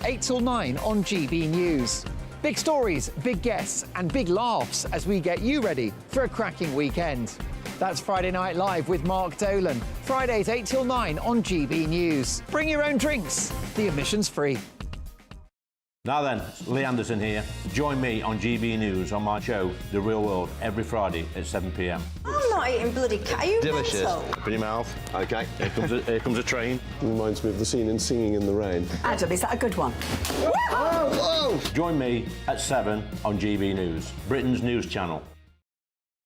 8 till 9 on GB News. Big stories, big guests and big laughs as we get you ready for a cracking weekend. That's Friday Night Live with Mark Dolan. Fridays 8 till 9 on GB News. Bring your own drinks. The admission's free. Now then, Lee Anderson here. Join me on GB News on my show, The Real World, every Friday at 7 p.m. I'm not eating bloody cat. Are you delicious? mental? Open your mouth. OK, here comes a train. Reminds me of the scene in Singing in the Rain. Adam, is that a good one? Whoa! Join me at 7 on GB News, Britain's news channel.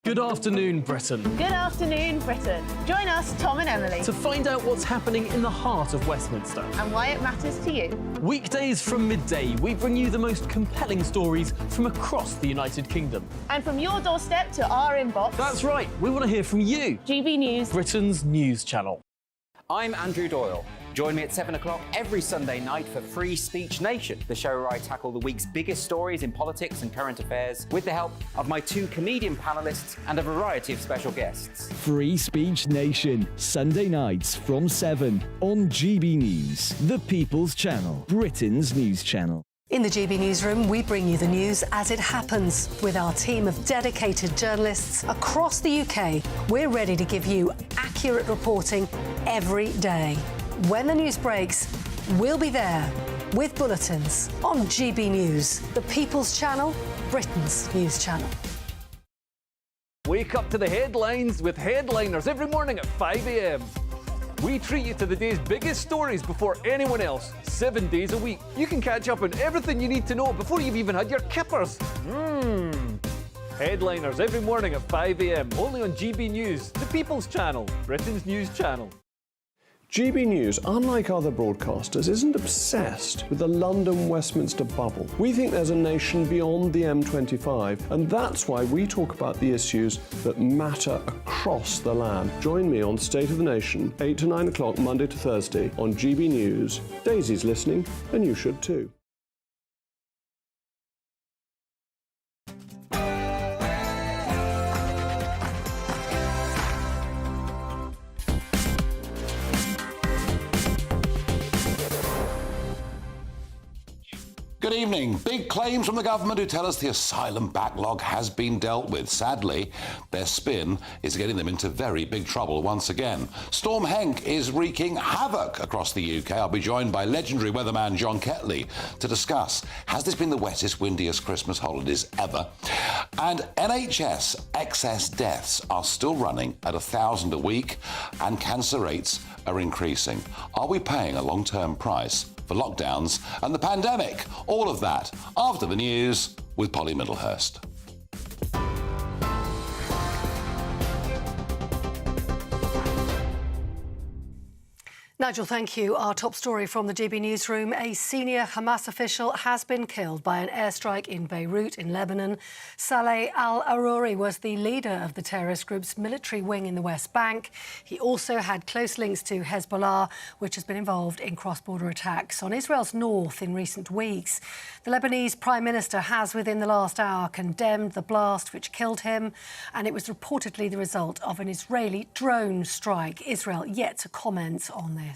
Good afternoon, Britain. Good afternoon, Britain. Join us, Tom and Emily, To find out what's happening in the heart of Westminster. and why it matters to you. Weekdays from midday, we bring you the most compelling stories from across the United Kingdom. And from your doorstep to our inbox, That's right, we want to hear from you, GB News. Britain's news channel. I'm Andrew Doyle. Join me at 7 o'clock every Sunday night for Free Speech Nation, the show where I tackle the week's biggest stories in politics and current affairs with the help of my 2 comedian panellists and a variety of special guests. Free Speech Nation, Sunday nights from 7 on GB News, the People's Channel, Britain's news channel. In the GB Newsroom, we bring you the news as it happens. With our team of dedicated journalists across the UK, we're ready to give you accurate reporting every day. When the news breaks, we'll be there with bulletins on GB News, the People's Channel, Britain's news channel. Wake up to the headlines with Headliners every morning at 5 a.m. We treat you to the day's biggest stories before anyone else, 7 days a week. You can catch up on everything you need to know before you've even had your kippers. Headliners every morning at 5 a.m. only on GB News, the People's Channel, Britain's news channel. GB News, unlike other broadcasters, isn't obsessed with the London-Westminster bubble. We think there's a nation beyond the M25, and that's why we talk about the issues that matter across the land. Join me on State of the Nation, 8 to 9 o'clock, Monday to Thursday, on GB News. Daisy's listening, and you should too. Good evening. Big claims from the government who tell us the asylum backlog has been dealt with. Sadly, their spin is getting them into very big trouble once again. Storm Henk is wreaking havoc across the UK. I'll be joined by legendary weatherman John Ketley to discuss, has this been the wettest, windiest Christmas holidays ever? And NHS excess deaths are still running at 1,000 a week, and cancer rates are increasing. Are we paying a long-term price for lockdowns and the pandemic? All of that after the news with Polly Middlehurst. Nigel, thank you. Our top story from the GB Newsroom. A senior Hamas official has been killed by an airstrike in Beirut in Lebanon. Saleh al-Aruri was the leader of the terrorist group's military wing in the West Bank. He also had close links to Hezbollah, which has been involved in cross-border attacks on Israel's north in recent weeks. The Lebanese Prime Minister has, within the last hour, condemned the blast which killed him, and it was reportedly the result of an Israeli drone strike. Israel yet to comment on this.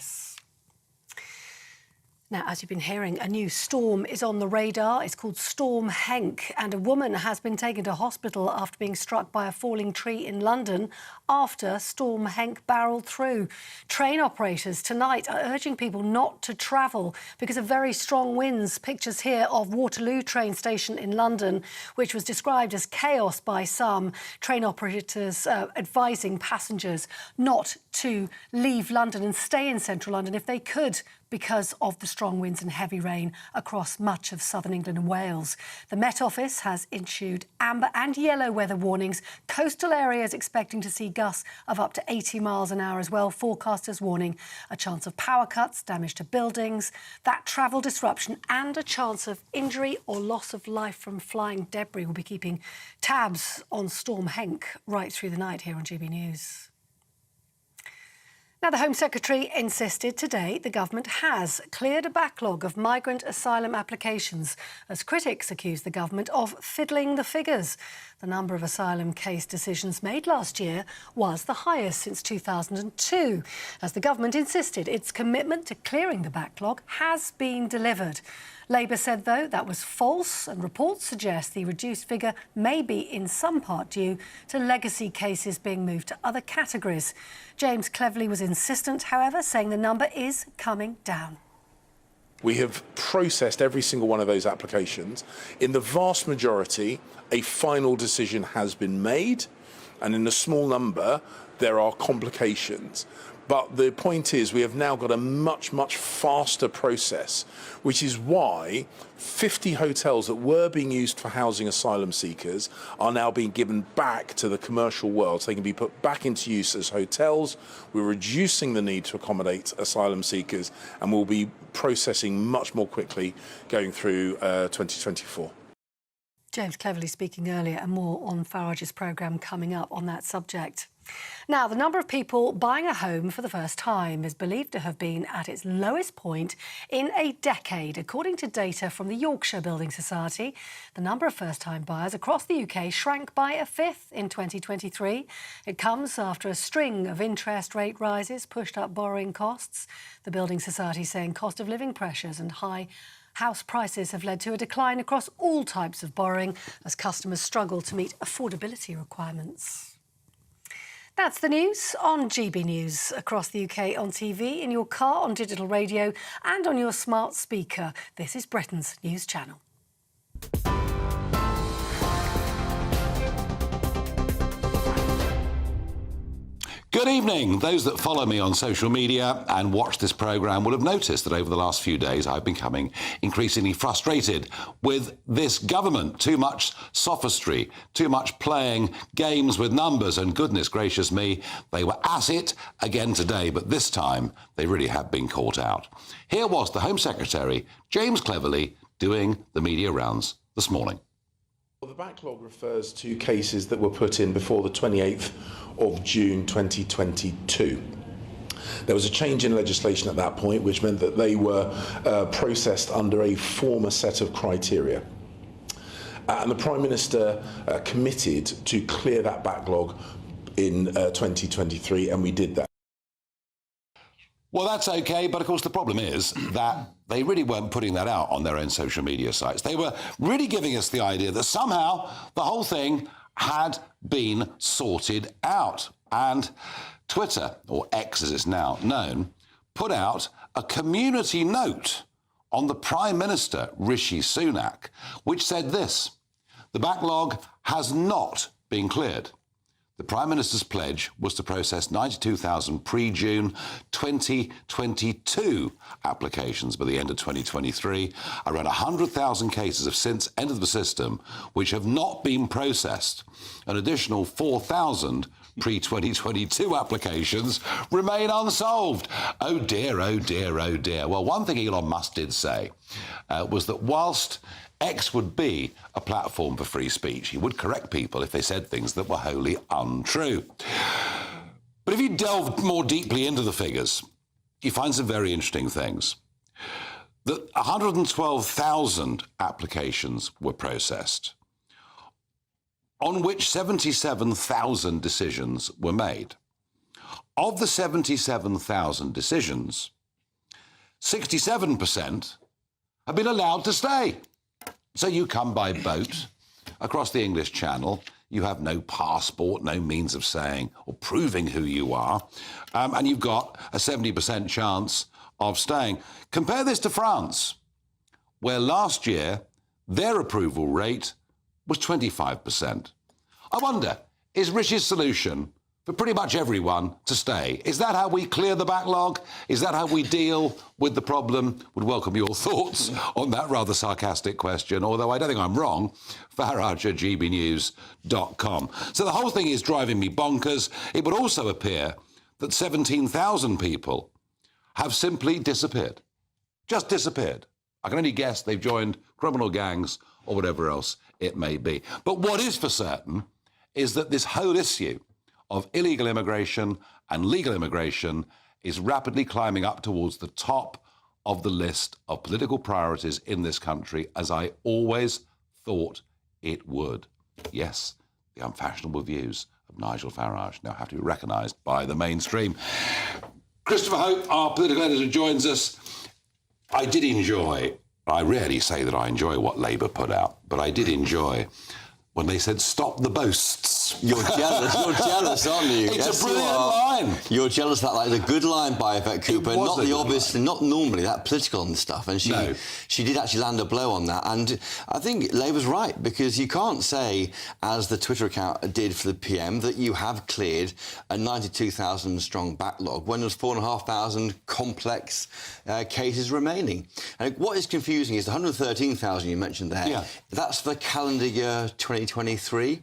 Now, as you've been hearing, a new storm is on the radar. It's called Storm Henk, and a woman has been taken to hospital after being struck by a falling tree in London after Storm Henk barreled through. Train operators tonight are urging people not to travel because of very strong winds. Pictures here of Waterloo train station in London, which was described as chaos by some. Train operators advising passengers not to leave London and stay in central London if they could, because of the strong winds and heavy rain across much of southern England and Wales. The Met Office has issued amber and yellow weather warnings. Coastal areas expecting to see gusts of up to 80 miles an hour as well. Forecasters warning a chance of power cuts, damage to buildings, that travel disruption and a chance of injury or loss of life from flying debris. We'll be keeping tabs on Storm Henk right through the night here on GB News. Now, the Home Secretary insisted today the government has cleared a backlog of migrant asylum applications as critics accuse the government of fiddling the figures. The number of asylum case decisions made last year was the highest since 2002, as the government insisted its commitment to clearing the backlog has been delivered. Labour said, though, that was false, and reports suggest the reduced figure may be in some part due to legacy cases being moved to other categories. James Cleverly was insistent, however, saying the number is coming down. We have processed every single one of those applications. In the vast majority, a final decision has been made, and in a small number, there are complications. But the point is, we have now got a much, much faster process, which is why 50 hotels that were being used for housing asylum seekers are now being given back to the commercial world, so they can be put back into use as hotels. We're reducing the need to accommodate asylum seekers, and we'll be processing much more quickly going through 2024. James Cleverly speaking earlier, and more on Farage's programme coming up on that subject. Now, the number of people buying a home for the first time is believed to have been at its lowest point in a decade. According to data from the Yorkshire Building Society, the number of first-time buyers across the UK shrank by a fifth in 2023. It comes after a string of interest rate rises pushed up borrowing costs. The Building Society saying cost of living pressures and high house prices have led to a decline across all types of borrowing as customers struggle to meet affordability requirements. That's the news on GB News across the UK on TV, in your car, on digital radio and on your smart speaker. This is Britain's News Channel. Good evening. Those that follow me on social media and watch this programme will have noticed that over the last few days I've been becoming increasingly frustrated with this government. Too much sophistry, too much playing games with numbers, and goodness gracious me, they were at it again today, but this time they really have been caught out. Here was the Home Secretary, James Cleverly, doing the media rounds this morning. Well, the backlog refers to cases that were put in before the 28th of June 2022. There was a change in legislation at that point, which meant that they were processed under a former set of criteria. And the Prime Minister committed to clear that backlog in 2023, and we did that. Well, that's OK, but of course the problem is that they really weren't putting that out on their own social media sites. They were really giving us the idea that somehow the whole thing had been sorted out. And Twitter, or X as it's now known, put out a community note on the Prime Minister, Rishi Sunak, which said this: the backlog has not been cleared. The Prime Minister's pledge was to process 92,000 pre-June 2022 applications by the end of 2023. Around 100,000 cases have since entered the system which have not been processed. An additional 4,000 pre-2022 applications remain unsolved. Oh dear, oh dear, oh dear. Well, one thing Elon Musk did say was that whilst X would be a platform for free speech, he would correct people if they said things that were wholly untrue. But if you delve more deeply into the figures, you find some very interesting things. That 112,000 applications were processed, on which 77,000 decisions were made. Of the 77,000 decisions, 67% have been allowed to stay. So you come by boat across the English Channel, you have no passport, no means of saying or proving who you are, and you've got a 70% chance of staying. Compare this to France, where last year their approval rate was 25%. I wonder, is Rishi's solution for pretty much everyone to stay? Is that how we clear the backlog? Is that how we deal with the problem? Would welcome your thoughts on that rather sarcastic question, although I don't think I'm wrong. Farage at gbnews.com. So the whole thing is driving me bonkers. It would also appear that 17,000 people have simply disappeared. Just disappeared. I can only guess they've joined criminal gangs or whatever else it may be. But what is for certain is that this whole issue of illegal immigration and legal immigration is rapidly climbing up towards the top of the list of political priorities in this country, as I always thought it would. Yes, the unfashionable views of Nigel Farage now have to be recognised by the mainstream. Christopher Hope, our political editor, joins us. I did enjoy, I rarely say that I enjoy what Labour put out, but I did enjoy when they said, stop the boasts. You're jealous. You're jealous, aren't you? It's yes, a brilliant line. You're jealous of that, like the good line by Yvette Cooper, not the obvious, line. Not normally that political and stuff. And she did actually land a blow on that. And I think Labour's right, because you can't say, as the Twitter account did for the PM, that you have cleared a 92,000 strong backlog when there's 4,500 complex cases remaining. And what is confusing is the 113,000 you mentioned there. Yeah. That's for calendar year 2023.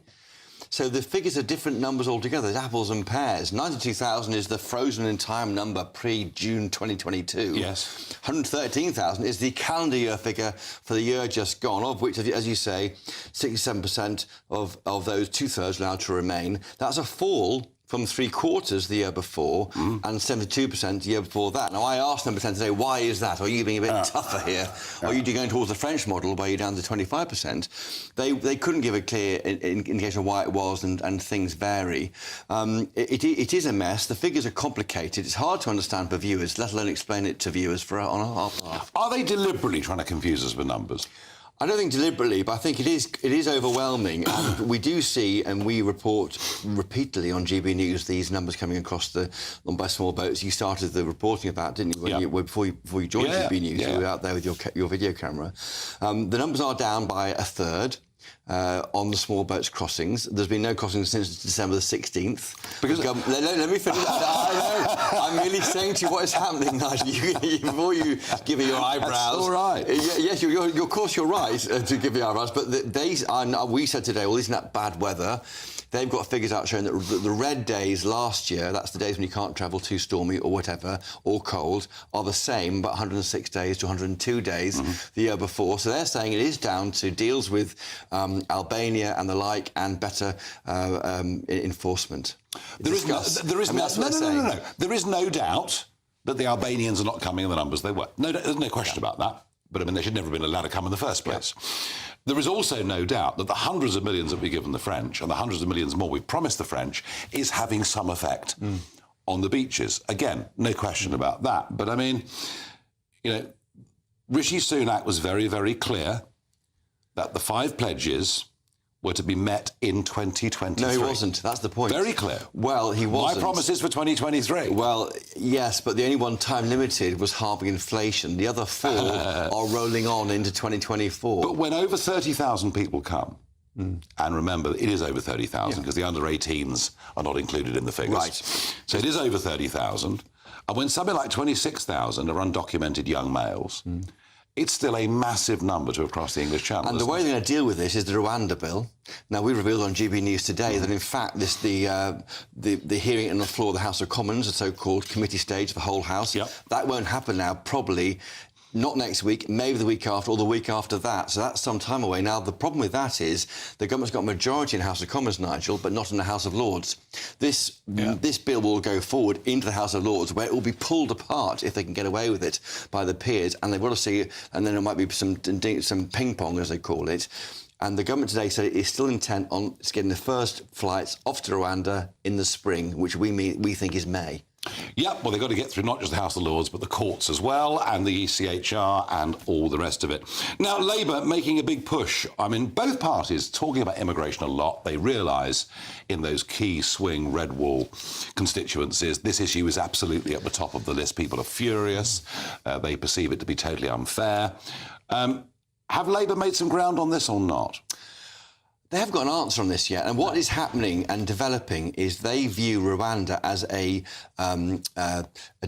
So the figures are different numbers altogether. It's apples and pears. 92,000 is the frozen in time number pre-June 2022. Yes. 113,000 is the calendar year figure for the year just gone, of which, as you say, 67% of those, two-thirds allowed to remain. That's a fall from 3/4 the year before and 72% the year before that. Now, I asked number 10 today, why is that? Are you being a bit tougher here? Are you going towards the French model where you're down to 25%? They couldn't give a clear indication of why it was, and things vary. It is a mess. The figures are complicated. It's hard to understand for viewers, let alone explain it to viewers on our behalf. Are they deliberately trying to confuse us with numbers? I don't think deliberately, but I think it is overwhelming. And we do see, and we report repeatedly on GB News, these numbers coming across by small boats. You started the reporting about, didn't you, before you joined GB News? You were out there with your video camera. The numbers are down by a third. On the small boats crossings. There's been no crossings since December the 16th. Because let me finish that. I'm merely saying to you what is happening, Nigel. Before you give me your eyebrows. That's all right. Yes, of course you're right to give me eyebrows, but we said today, well, isn't that bad weather? They've got figures out showing that the red days last year, that's the days when you can't travel too stormy or whatever, or cold, are the same, but 106 days to 102 days the year before. So they're saying it is down to deals with Albania and the like, and better enforcement. There is no doubt that the Albanians are not coming in the numbers they were. There's no question about that. But, I mean, they should never have been allowed to come in the first place. Yeah. There is also no doubt that the hundreds of millions that we've given the French and the hundreds of millions more we've promised the French is having some effect on the beaches. Again, no question about that. But, I mean, Rishi Sunak was very, very clear that the 5 pledges were to be met in 2023. No, he wasn't. That's the point. Very clear. Well, he wasn't. My promise is for 2023. Well, yes, but the only one time limited was halving inflation. The other 4 are rolling on into 2024. But when over 30,000 people come, and remember, it is over 30,000 because the under-18s are not included in the figures. Right. So it is over 30,000. And when something like 26,000 are undocumented young males, it's still a massive number to have crossed the English Channel. And the way they're going to deal with this is the Rwanda bill. Now, we revealed on GB News today that, in fact, the hearing on the floor of the House of Commons, the so-called committee stage, the whole House, that won't happen now, probably not next week, maybe the week after, or the week after that. So that's some time away. Now, the problem with that is the government's got a majority in the House of Commons, Nigel, but not in the House of Lords. This bill will go forward into the House of Lords, where it will be pulled apart, if they can get away with it, by the peers, and they've got to see, and then there might be some ping-pong, as they call it. And the government today said it is still intent on getting the first flights off to Rwanda in the spring, which we think is May. Yeah, well, they've got to get through not just the House of Lords, but the courts as well, and the ECHR, and all the rest of it. Now, Labour making a big push. I mean, both parties talking about immigration a lot. They realise in those key swing red wall constituencies, this issue is absolutely at the top of the list. People are furious. They perceive it to be totally unfair. Have Labour made some ground on this or not? They haven't got an answer on this yet. And what is happening and developing is they view Rwanda as a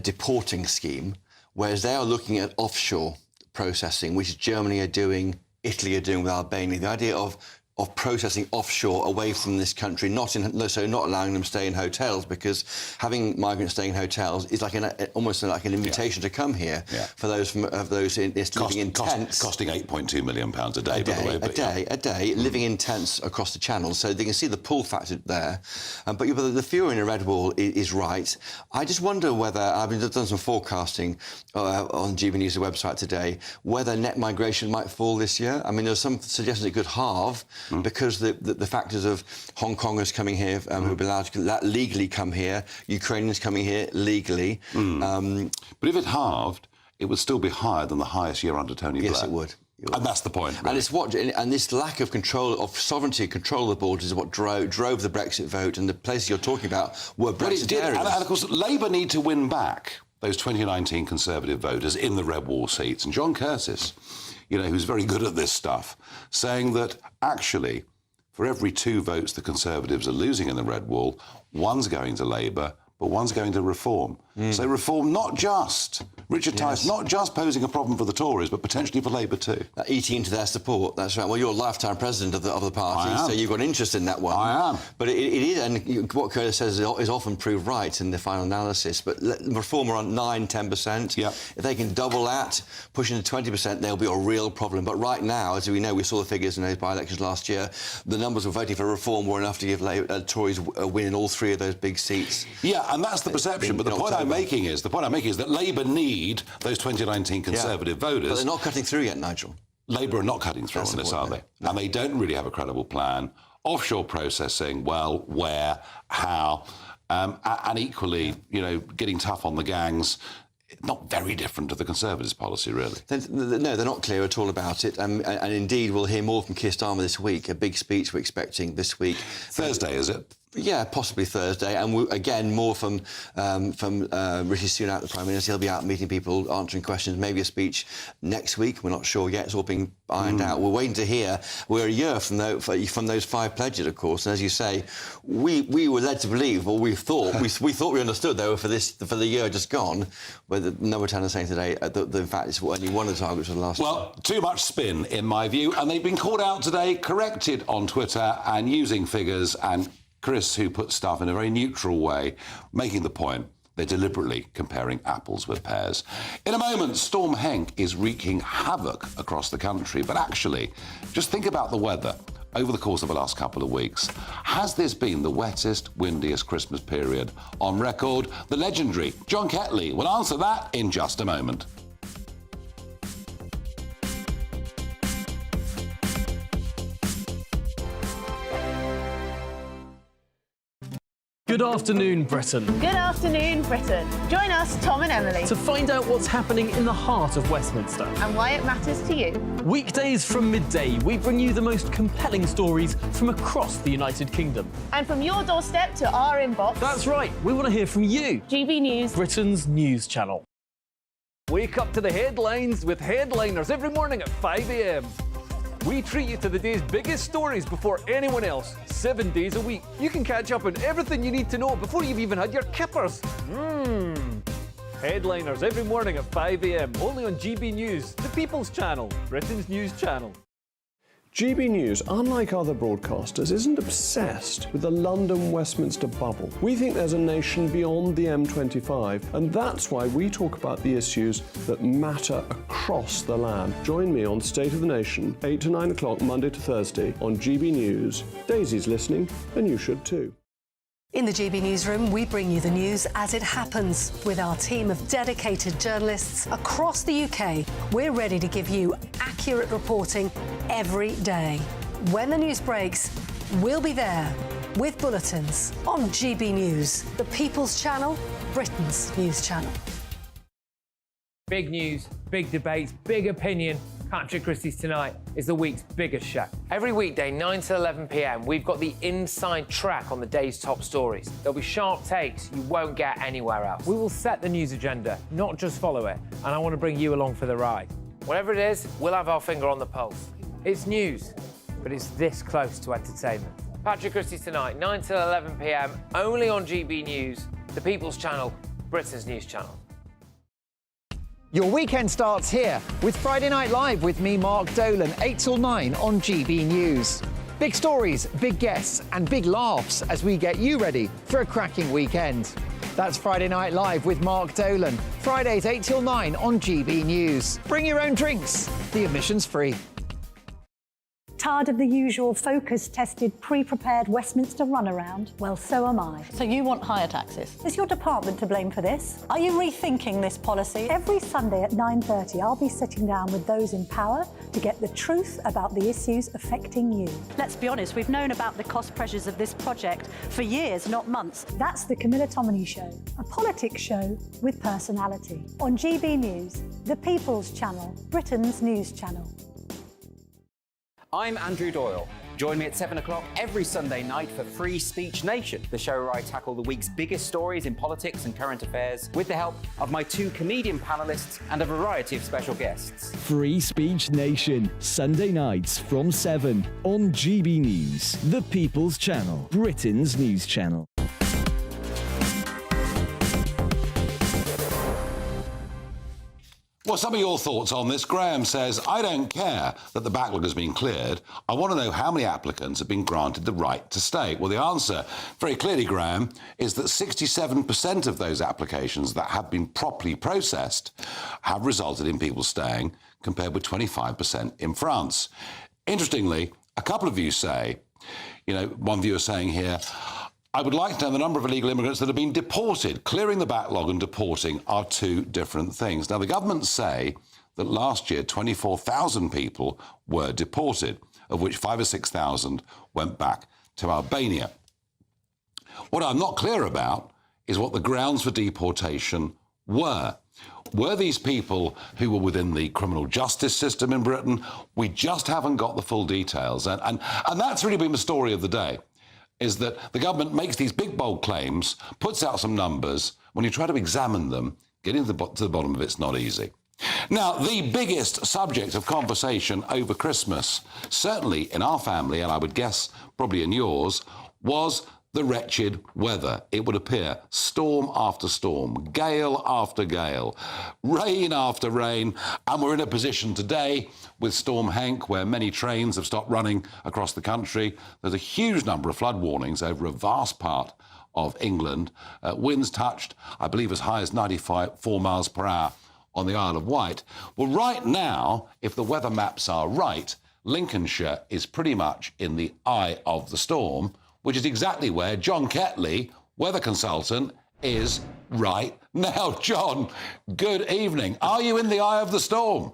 deporting scheme, whereas they are looking at offshore processing, which Germany are doing, Italy are doing with Albania. The idea of of processing offshore away from this country, not allowing them to stay in hotels, because having migrants staying in hotels is like almost like an invitation to come here for those living in tents. Costing £8.2 million a day, by the way. A day, living in tents across the channel, so they can see the pull factor there. But the theory in a red wall is right. I just wonder whether, I've done some forecasting on GB News' website today, whether net migration might fall this year. I mean, there's some suggestions it could halve because the factors of Hong Kongers coming here who will be allowed to legally come here, Ukrainians coming here legally. But if it halved, it would still be higher than the highest year under Tony Blair. Yes, it would. And that's the point, really. And this lack of control, of sovereignty, control of the borders is what drove the Brexit vote, and the places you're talking about were Brexit areas. And of course, Labour need to win back those 2019 Conservative voters in the red wall seats. And John Curtis, who's very good at this stuff, saying that actually, for every 2 votes the Conservatives are losing in the red wall, one's going to Labour, but one's going to Reform. So Reform, not just, Richard Tice, not just posing a problem for the Tories, but potentially for Labour too. Eating into their support, that's right. Well, you're a lifetime president of the party, so you've got an interest in that one. I am. But it is, and what Curtis says is often proved right in the final analysis, but Reform are on 9-10%. If they can double that, push into 20%, there'll be a real problem. But right now, as we know, we saw the figures in those by-elections last year, the numbers of voting for Reform were enough to give Tories a win in all 3 of those big seats. Yeah, and that's the perception, but the point I'm making is that Labour need those 2019 Conservative voters. But they're not cutting through yet, Nigel. Labour are not cutting through on this, are they? And they don't really have a credible plan. Offshore processing, well, where, how, and equally, getting tough on the gangs. Not very different to the Conservatives' policy, really. No, they're not clear at all about it. And indeed, we'll hear more from Keir Starmer this week. A big speech we're expecting this week. Thursday, is it? Yeah, possibly Thursday. And again, more from Rishi Sunak, the Prime Minister. He'll be out meeting people, answering questions, maybe a speech next week. We're not sure yet. It's all being ironed out. We're waiting to hear. We're a year from those 5 pledges, of course. And as you say, we were led to believe, or we thought we understood they were for the year just gone. But the number 10 is saying today that in fact it's only one of the targets for the last. Well, too much spin, in my view, and they've been called out today, corrected on Twitter, and using figures and Chris, who puts stuff in a very neutral way, making the point they're deliberately comparing apples with pears. In a moment, Storm Henk is wreaking havoc across the country, but actually, just think about the weather over the course of the last couple of weeks. Has this been the wettest, windiest Christmas period on record? The legendary John Ketley will answer that in just a moment. Good afternoon, Britain. Good afternoon, Britain. Join us, Tom and Emily, To find out what's happening in the heart of Westminster. and why it matters to you. Weekdays from midday, we bring you the most compelling stories from across the United Kingdom. And from your doorstep to our inbox. That's right, we want to hear from you. GB News, Britain's news channel. Wake up to the headlines with headliners every morning at 5 a.m. We treat you to the day's biggest stories before anyone else, 7 days a week. You can catch up on everything you need to know before you've even had your kippers. Headliners every morning at 5 a.m, only on GB News, the People's Channel, Britain's news channel. GB News, unlike other broadcasters, isn't obsessed with the London-Westminster bubble. We think there's a nation beyond the M25, and that's why we talk about the issues that matter across the land. Join me on State of the Nation, 8 to 9 o'clock, Monday to Thursday, on GB News. Daisy's listening, and you should too. In the GB Newsroom, we bring you the news as it happens. With our team of dedicated journalists across the UK, we're ready to give you accurate reporting every day. When the news breaks, we'll be there with bulletins on GB News, the People's Channel, Britain's news channel. Big news, big debates, big opinion. Patrick Christie's Tonight is the week's biggest show. Every weekday, 9 to 11 p.m, we've got the inside track on the day's top stories. There'll be sharp takes you won't get anywhere else. We will set the news agenda, not just follow it, and I want to bring you along for the ride. Whatever it is, we'll have our finger on the pulse. It's news, but it's this close to entertainment. Patrick Christie's Tonight, 9 to 11 p.m, only on GB News, the People's Channel, Britain's news channel. Your weekend starts here with Friday Night Live with me, Mark Dolan, 8 till 9 on GB News. Big stories, big guests, and big laughs as we get you ready for a cracking weekend. That's Friday Night Live with Mark Dolan. Fridays 8 till 9 on GB News. Bring your own drinks. The admission's free. Tired of the usual focus-tested, pre-prepared Westminster runaround? Well, so am I. So you want higher taxes? Is your department to blame for this? Are you rethinking this policy? Every Sunday at 9:30, I'll be sitting down with those in power to get the truth about the issues affecting you. Let's be honest, we've known about the cost pressures of this project for years, not months. That's the Camilla Tominey Show, a politics show with personality. On GB News, the People's Channel, Britain's news channel. I'm Andrew Doyle. Join me at 7 o'clock every Sunday night for Free Speech Nation, the show where I tackle the week's biggest stories in politics and current affairs with the help of my two comedian panellists and a variety of special guests. Free Speech Nation, Sunday nights from 7 on GB News, the People's Channel, Britain's news channel. Well, some of your thoughts on this. Graham says, I don't care that the backlog has been cleared. I want to know how many applicants have been granted the right to stay. Well, the answer, very clearly, Graham, is that 67% of those applications that have been properly processed have resulted in people staying, compared with 25% in France. Interestingly, a couple of you say, one viewer saying here, I would like to know the number of illegal immigrants that have been deported. Clearing the backlog and deporting are two different things. Now, the government say that last year 24,000 people were deported, of which 5,000 or 6,000 went back to Albania. What I'm not clear about is what the grounds for deportation were. Were these people who were within the criminal justice system in Britain? We just haven't got the full details. And that's really been the story of the day, is that the government makes these big, bold claims, puts out some numbers. When you try to examine them, getting to the bottom of it's not easy. Now, the biggest subject of conversation over Christmas, certainly in our family, and I would guess probably in yours, was the wretched weather. It would appear storm after storm, gale after gale, rain after rain, and we're in a position today with Storm Henk where many trains have stopped running across the country. There's a huge number of flood warnings over a vast part of England. Winds touched, I believe, as high as 94 miles per hour on the Isle of Wight. Well, right now, if the weather maps are right, Lincolnshire is pretty much in the eye of the storm, which is exactly where John Ketley, weather consultant, is right now. John, good evening. Are you in the eye of the storm?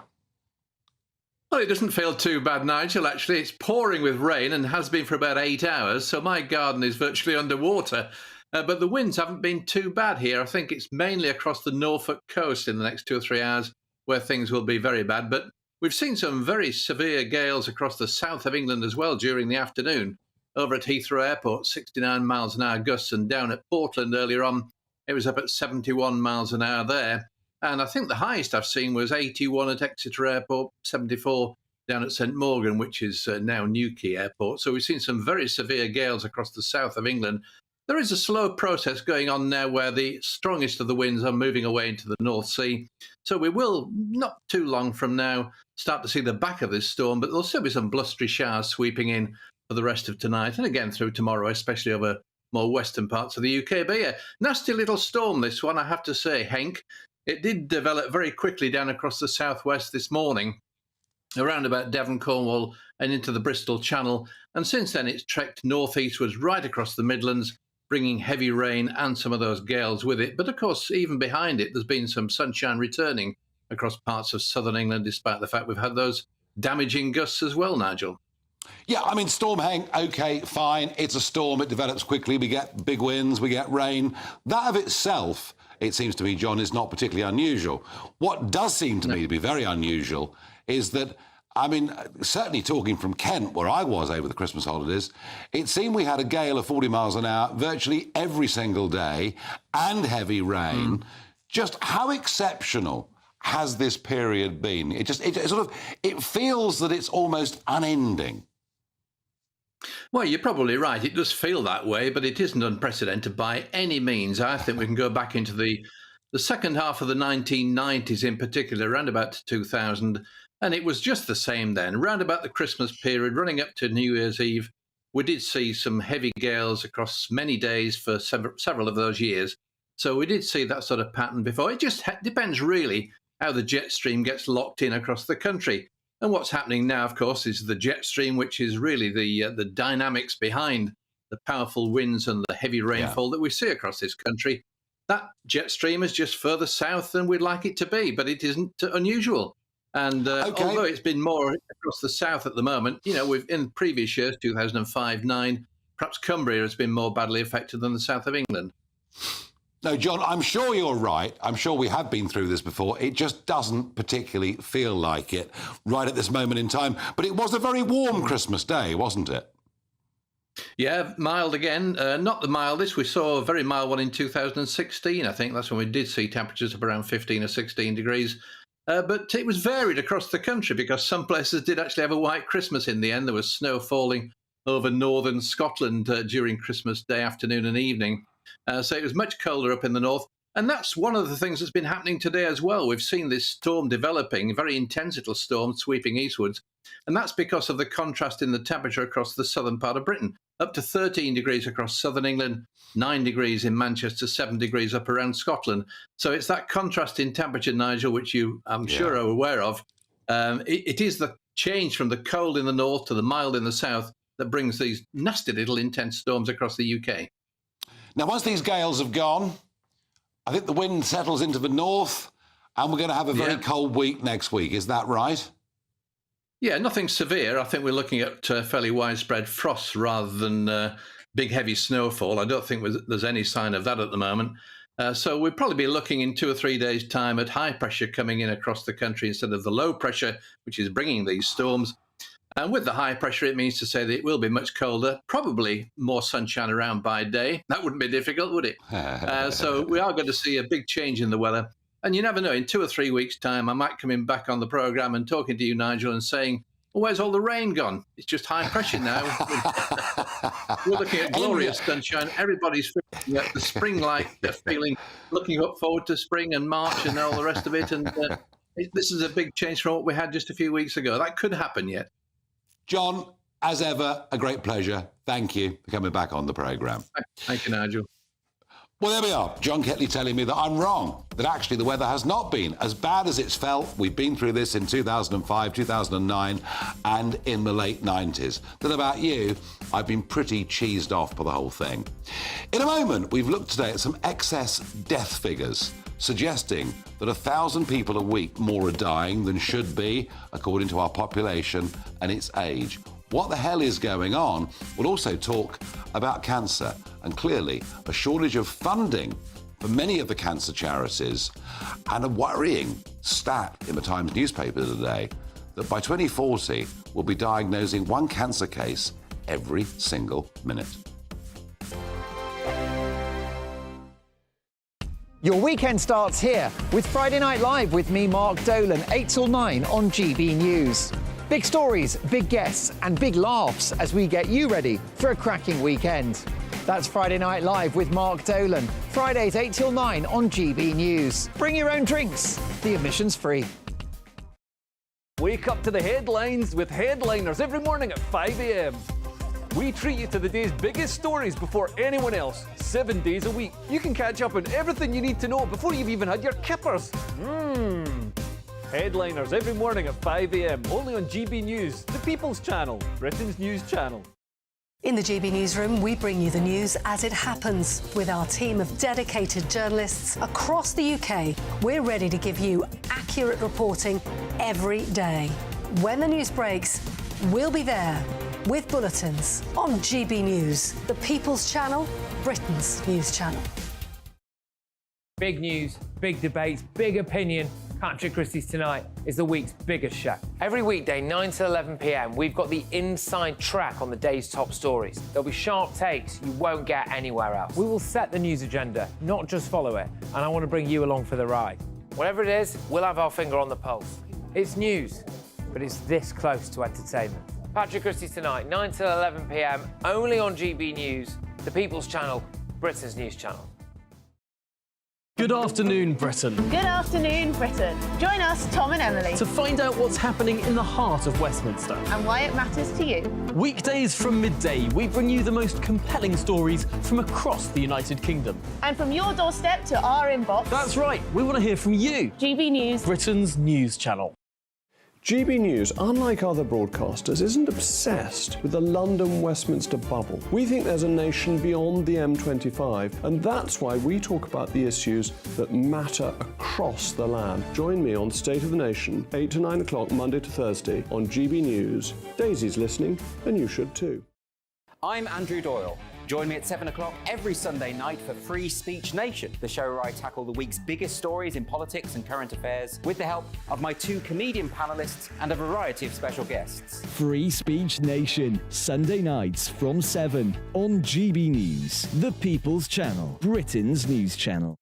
Well, it doesn't feel too bad, Nigel, actually. It's pouring with rain and has been for about 8 hours, so my garden is virtually underwater. But the winds haven't been too bad here. I think it's mainly across the Norfolk coast in the next 2 or 3 hours where things will be very bad. But we've seen some very severe gales across the south of England as well during the afternoon. Over at Heathrow Airport, 69 miles an hour gusts, and down at Portland earlier on, it was up at 71 miles an hour there. And I think the highest I've seen was 81 at Exeter Airport, 74 down at St Morgan, which is now Newquay Airport. So we've seen some very severe gales across the south of England. There is a slow process going on now where the strongest of the winds are moving away into the North Sea. So we will, not too long from now, start to see the back of this storm, but there'll still be some blustery showers sweeping in for the rest of tonight and again through tomorrow, especially over more western parts of the UK. But yeah, nasty little storm, this one, I have to say, Henk. It did develop very quickly down across the southwest this morning, around about Devon, Cornwall and into the Bristol Channel. And since then, it's trekked northeastwards right across the Midlands, bringing heavy rain and some of those gales with it. But of course, even behind it, there's been some sunshine returning across parts of southern England, despite the fact we've had those damaging gusts as well, Nigel. Yeah, I mean, Storm Henk, OK, fine. It's a storm. It develops quickly. We get big winds. We get rain. That of itself, it seems to me, John, is not particularly unusual. What does seem to me to be very unusual is that, I mean, certainly talking from Kent, where I was over the Christmas holidays, it seemed we had a gale of 40 miles an hour virtually every single day and heavy rain. Just how exceptional has this period been? It feels that it's almost unending. Well, you're probably right. It does feel that way, but it isn't unprecedented by any means. I think we can go back into the second half of the 1990s in particular, around about 2000, and it was just the same then. Around about the Christmas period, running up to New Year's Eve, we did see some heavy gales across many days for several of those years. So we did see that sort of pattern before. It just depends really how the jet stream gets locked in across the country. And what's happening now, of course, is the jet stream, which is really the dynamics behind the powerful winds and the heavy rainfall that we see across this country. That jet stream is just further south than we'd like it to be, but it isn't unusual. And although it's been more across the south at the moment, you know, we've in previous years, 2005, 9, perhaps Cumbria has been more badly affected than the south of England. No, John, I'm sure you're right. I'm sure we have been through this before. It just doesn't particularly feel like it right at this moment in time. But it was a very warm Christmas day, wasn't it? Yeah, mild again. Not the mildest. We saw a very mild one in 2016, I think. That's when we did see temperatures up around 15 or 16 degrees. But it was varied across the country because some places did actually have a white Christmas in the end. There was snow falling over northern Scotland during Christmas Day afternoon and evening. So it was much colder up in the north. And that's one of the things that's been happening today as well. We've seen this storm developing, a very intense little storm sweeping eastwards. And that's because of the contrast in the temperature across the southern part of Britain. Up to 13 degrees across southern England, 9 degrees in Manchester, 7 degrees up around Scotland. So it's that contrast in temperature, Nigel, which you, I'm sure, are aware of. It is the change from the cold in the north to the mild in the south that brings these nasty little intense storms across the UK. Now, once these gales have gone, I think the wind settles into the north and we're going to have a very cold week next week. Is that right? Yeah, nothing severe. I think we're looking at fairly widespread frost rather than big, heavy snowfall. I don't think there's any sign of that at the moment. So we'll probably be looking in 2 or 3 days' time at high pressure coming in across the country instead of the low pressure, which is bringing these storms. And with the high pressure, it means to say that it will be much colder, probably more sunshine around by day. That wouldn't be difficult, would it? So we are going to see a big change in the weather. And you never know, in 2 or 3 weeks' time, I might come in back on the programme and talking to you, Nigel, and saying, well, where's all the rain gone? It's just high pressure now. We're looking at glorious sunshine. Everybody's feeling the spring-like feeling, looking forward to spring and March and all the rest of it. And this is a big change from what we had just a few weeks ago. That could happen yet. John, as ever, a great pleasure. Thank you for coming back on the programme. Thank you, Nigel. Well, there we are. John Ketley telling me that I'm wrong, that actually the weather has not been as bad as it's felt. We've been through this in 2005, 2009 and in the late 90s. That about you, I've been pretty cheesed off by the whole thing. In a moment, we've looked today at some excess death figures, suggesting that 1,000 people a week more are dying than should be, according to our population and its age. What the hell is going on? We'll also talk about cancer and clearly a shortage of funding for many of the cancer charities and a worrying stat in the Times newspaper today that by 2040 we'll be diagnosing one cancer case every single minute. Your weekend starts here with Friday Night Live with me, Mark Dolan, 8 till 9 on GB News. Big stories, big guests and big laughs as we get you ready for a cracking weekend. That's Friday Night Live with Mark Dolan. Fridays 8 till 9 on GB News. Bring your own drinks. The admission's free. Wake up to the headlines with headliners every morning at 5 a.m. We treat you to the day's biggest stories before anyone else, 7 days a week. You can catch up on everything you need to know before you've even had your kippers. Headliners every morning at 5 a.m. only on GB News, the People's Channel, Britain's news channel. In the GB Newsroom, we bring you the news as it happens. With our team of dedicated journalists across the UK, we're ready to give you accurate reporting every day. When the news breaks, we'll be there with bulletins on GB News, the People's Channel, Britain's news channel. Big news, big debates, big opinion. Patrick Christie's Tonight is the week's biggest show. Every weekday, 9 to 11 p.m, we've got the inside track on the day's top stories. There'll be sharp takes you won't get anywhere else. We will set the news agenda, not just follow it, and I want to bring you along for the ride. Whatever it is, we'll have our finger on the pulse. It's news, but it's this close to entertainment. Patrick Christie's Tonight, 9 to 11 p.m, only on GB News, the People's Channel, Britain's news channel. Good afternoon, Britain. Good afternoon, Britain. Join us, Tom and Emily, To find out what's happening in the heart of Westminster. and why it matters to you. Weekdays from midday, we bring you the most compelling stories from across the United Kingdom. And from your doorstep to our inbox. That's right, we want to hear from you. GB News, Britain's news channel. GB News, unlike other broadcasters, isn't obsessed with the London-Westminster bubble. We think there's a nation beyond the M25, and that's why we talk about the issues that matter across the land. Join me on State of the Nation, 8 to 9 o'clock, Monday to Thursday, on GB News. Daisy's listening, and you should too. I'm Andrew Doyle. Join me at 7 o'clock every Sunday night for Free Speech Nation, the show where I tackle the week's biggest stories in politics and current affairs with the help of my two comedian panellists and a variety of special guests. Free Speech Nation, Sunday nights from 7 on GB News, the People's Channel, Britain's news channel.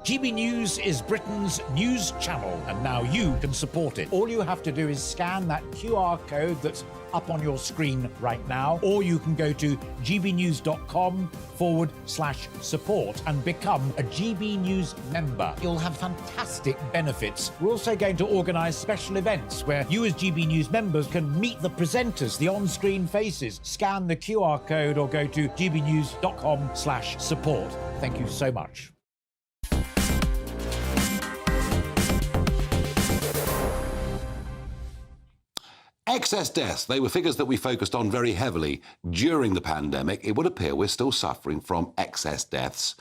GB News is Britain's news channel, and now you can support it. All you have to do is scan that QR code that's up on your screen right now, or you can go to gbnews.com/support and become a GB News member. You'll have fantastic benefits. We're also going to organise special events where you as GB News members can meet the presenters, the on-screen faces. Scan the QR code or go to gbnews.com/support. Thank you so much. Excess deaths, they were figures that we focused on very heavily during the pandemic. It would appear we're still suffering from excess deaths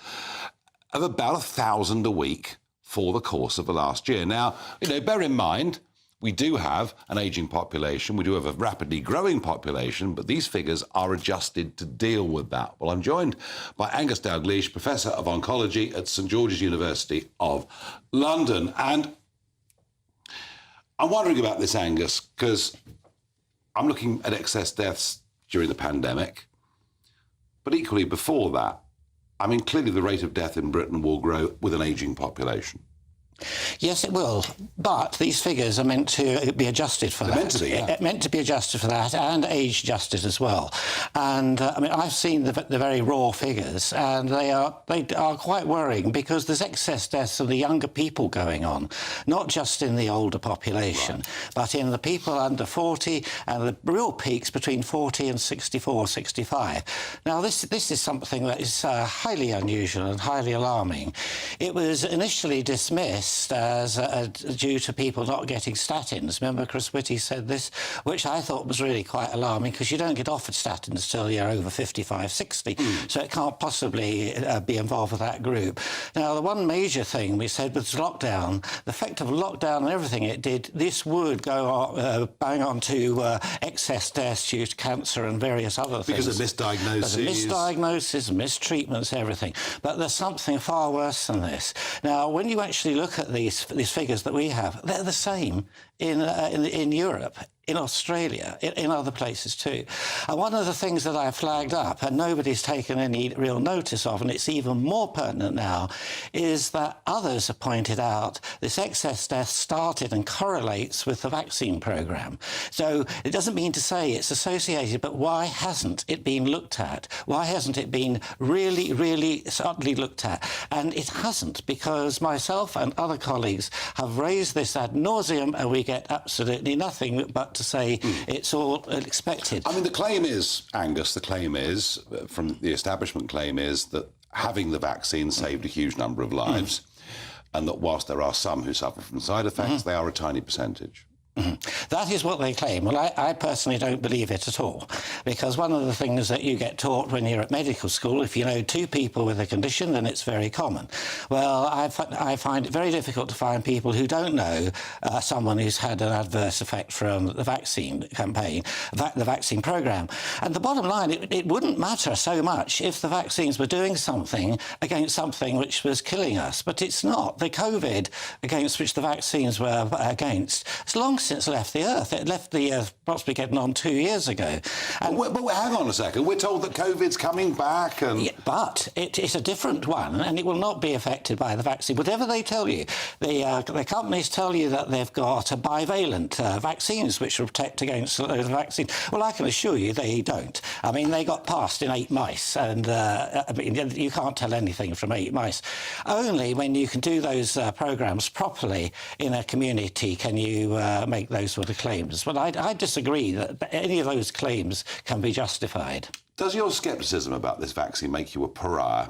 of about 1,000 a week for the course of the last year. Now, bear in mind, we do have an ageing population, we do have a rapidly growing population, but these figures are adjusted to deal with that. Well, I'm joined by Angus Dalgleish, Professor of Oncology at St George's University of London. And I'm wondering about this, Angus, because I'm looking at excess deaths during the pandemic, but equally before that, I mean, clearly the rate of death in Britain will grow with an ageing population. Yes, it will. But these figures are meant to be adjusted for that. Meant to be, yeah. Meant to be adjusted for that and age adjusted as well. And I mean, I've seen the very raw figures, and they are quite worrying because there's excess deaths of the younger people going on, not just in the older population, but in the people under 40 and the real peaks between 40 and 64, 65. Now, this is something that is highly unusual and highly alarming. It was initially dismissed as due to people not getting statins. Remember, Chris Whitty said this, which I thought was really quite alarming because you don't get offered statins till you're over 55, 60, so it can't possibly be involved with that group. Now, the one major thing we said was lockdown. The effect of lockdown and everything it did, this would go bang on to excess deaths due to cancer and various other things. Because of misdiagnosis. Misdiagnosis, mistreatments, everything. But there's something far worse than this. Now, when you actually look at these figures that we have, they're the same in Europe, in Australia, in other places too. And one of the things that I flagged up, and nobody's taken any real notice of, and it's even more pertinent now, is that others have pointed out this excess death started and correlates with the vaccine programme. So it doesn't mean to say it's associated, but why hasn't it been looked at? Why hasn't it been really, really subtly looked at? And it hasn't, because myself and other colleagues have raised this ad nauseum, and we get absolutely nothing but to say it's all expected. I mean, the claim is, Angus, from the establishment claim is that having the vaccine saved a huge number of lives, and that whilst there are some who suffer from side effects, they are a tiny percentage. That is what they claim. Well, I personally don't believe it at all, because one of the things that you get taught when you're at medical school, if you know two people with a condition, then it's very common. Well, I find it very difficult to find people who don't know someone who's had an adverse effect from the vaccine campaign, the vaccine programme. And the bottom line, it wouldn't matter so much if the vaccines were doing something against something which was killing us, but it's not. The COVID against which the vaccines were against, it's long since it left the Earth. It left the Earth possibly getting on 2 years ago. And but hang on a second. We're told that COVID's coming back, and but it's a different one, and it will not be affected by the vaccine. Whatever they tell you, the companies tell you that they've got a bivalent vaccines which will protect against the vaccine. Well, I can assure you they don't. I mean, they got passed in 8 mice, and I mean, you can't tell anything from 8 mice. Only when you can do those programmes properly in a community can you make those sort of claims. But I disagree that any of those claims can be justified. Does your scepticism about this vaccine make you a pariah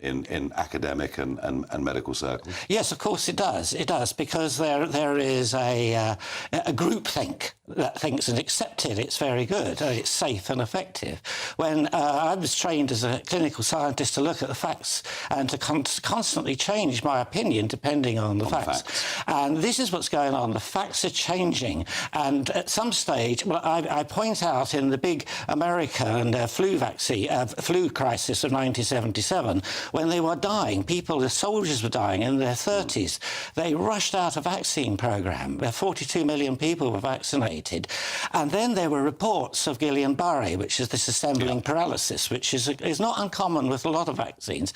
in academic and medical circles? Yes, of course it does. It does, because there is a groupthink that thinks and accepted it's very good, it's safe and effective. When I was trained as a clinical scientist to look at the facts and to constantly change my opinion depending on the facts. And this is what's going on. The facts are changing. And at some stage, well, I point out in the big American flu crisis of 1977, when they were dying, the soldiers were dying in their 30s, they rushed out a vaccine programme where 42 million people were vaccinated. And then there were reports of Guillain-Barré, which is this assembling paralysis, which is not uncommon with a lot of vaccines.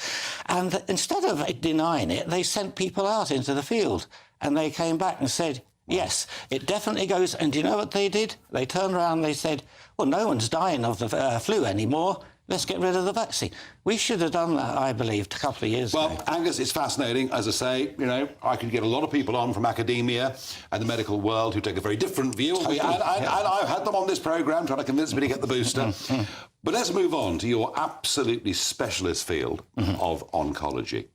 And instead of denying it, they sent people out into the field, and they came back and said, yes, it definitely goes. And do you know what they did? They turned around and they said, well, no one's dying of the flu anymore. Let's get rid of the vaccine. We should have done that, I believe, a couple of years ago. Well, Angus, it's fascinating. As I say, you know, I could get a lot of people on from academia and the medical world who take a very different view. And I've had them on this programme trying to convince me to get the booster. But let's move on to your absolutely specialist field of oncology.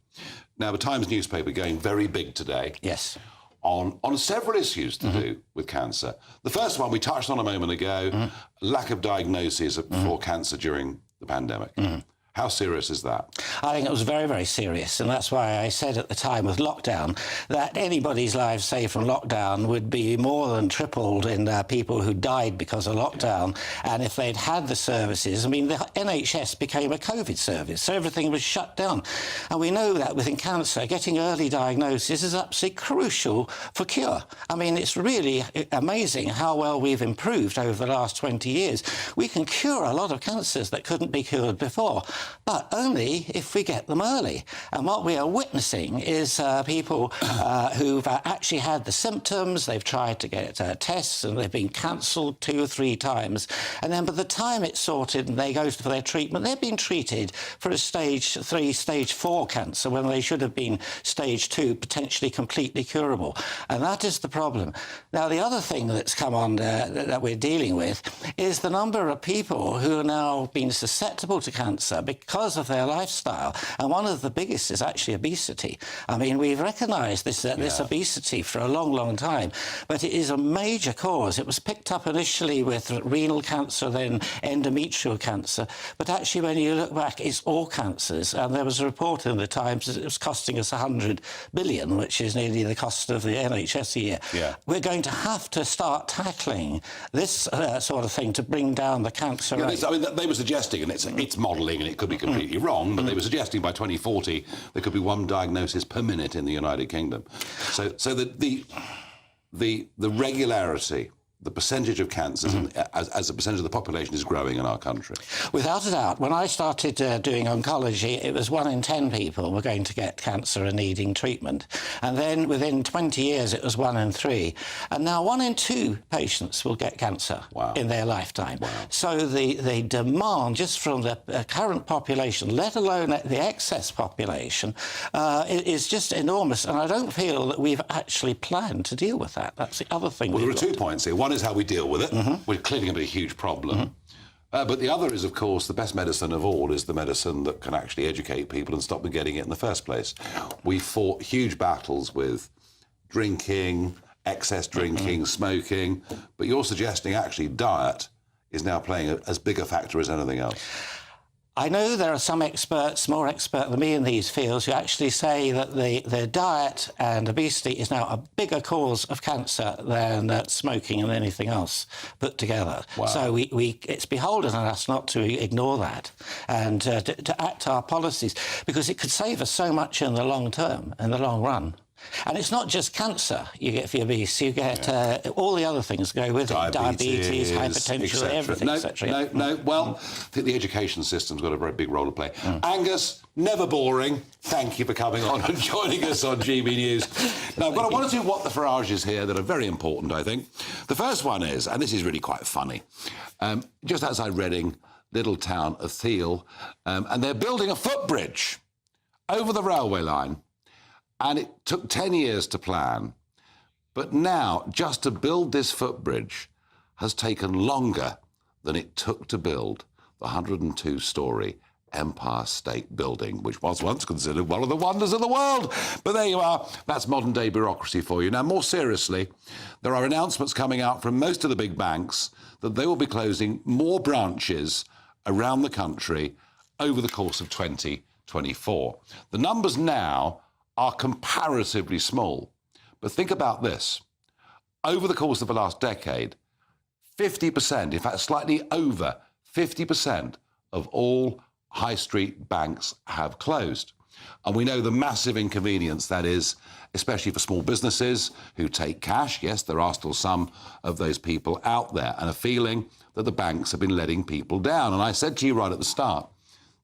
Now, the Times newspaper going very big today. Yes. On several issues to do with cancer. The first one we touched on a moment ago, lack of diagnoses for cancer during the pandemic. How serious is that? I think it was very, very serious, and that's why I said at the time of lockdown that anybody's lives saved from lockdown would be more than tripled in people who died because of lockdown. And if they'd had the services, I mean, the NHS became a COVID service, so everything was shut down. And we know that within cancer, getting early diagnosis is absolutely crucial for cure. I mean, it's really amazing how well we've improved over the last 20 years. We can cure a lot of cancers that couldn't be cured before, but only if we get them early. And what we are witnessing is people who've actually had the symptoms, they've tried to get tests, and they've been cancelled 2 or 3 times. And then by the time it's sorted and they go for their treatment, they've been treated for a stage 3, stage 4 cancer when they should have been stage 2, potentially completely curable. And that is the problem. Now, the other thing that's come on that we're dealing with is the number of people who are now being susceptible to cancer because of their lifestyle. And one of the biggest is actually obesity. I mean, we've recognised this obesity for a long, long time, but it is a major cause. It was picked up initially with renal cancer, then endometrial cancer, but actually when you look back, it's all cancers. And there was a report in the Times that it was costing us 100 billion, which is nearly the cost of the NHS a year. Yeah. We're going to have to start tackling this sort of thing to bring down the cancer rate. I mean, they were suggesting, and it's modelling, and it could be completely wrong, but they were suggesting by 2040 there could be 1 diagnosis per minute in the United Kingdom. So the regularity, the percentage of cancers as a percentage of the population is growing in our country. Without a doubt. When I started doing oncology, it was 1 in 10 people were going to get cancer and needing treatment. And then within 20 years, it was 1 in 3. And now 1 in 2 patients will get cancer in their lifetime. So the demand just from the current population, let alone the excess population, is just enormous. And I don't feel that we've actually planned to deal with that. That's the other thing. Well, there are 2 points here. One is how we deal with it. We're clearly going to be a huge problem. But the other is, of course, the best medicine of all is the medicine that can actually educate people and stop them getting it in the first place. We fought huge battles with drinking, excess drinking, smoking, but you're suggesting actually diet is now playing as big a factor as anything else. I know there are some experts, more expert than me in these fields, who actually say that the diet and obesity is now a bigger cause of cancer than smoking and anything else put together. So it's beholden on us not to ignore that and to act our policies, because it could save us so much in the long term, in the long run. And it's not just cancer you get for your beef, you get all the other things go with it. Diabetes, hypertension, everything, etc. No. Well, I think the education system's got a very big role to play. Angus, never boring. Thank you for coming on and joining us on GB News. Now, I've got one or two What the Farages here that are very important, I think. The first one is, and this is really quite funny, just outside Reading, little town of Thiel, and they're building a footbridge over the railway line. And it took 10 years to plan. But now, just to build this footbridge has taken longer than it took to build the 102-storey Empire State Building, which was once considered one of the wonders of the world. But there you are. That's modern-day bureaucracy for you. Now, more seriously, there are announcements coming out from most of the big banks that they will be closing more branches around the country over the course of 2024. The numbers now are comparatively small. But think about this. Over the course of the last decade, 50%, in fact, slightly over 50% of all high street banks have closed. And we know the massive inconvenience that is, especially for small businesses who take cash. Yes, there are still some of those people out there, and a feeling that the banks have been letting people down. And I said to you right at the start,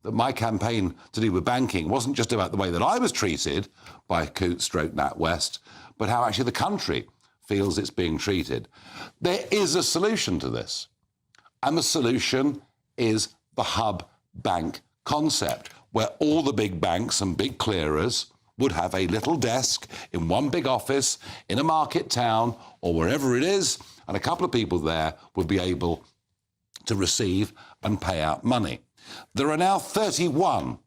that my campaign to do with banking wasn't just about the way that I was treated by Coutts/NatWest, but how actually the country feels it's being treated. There is a solution to this, and the solution is the hub bank concept, where all the big banks and big clearers would have a little desk in one big office in a market town or wherever it is, and a couple of people there would be able to receive and pay out money. There are now 31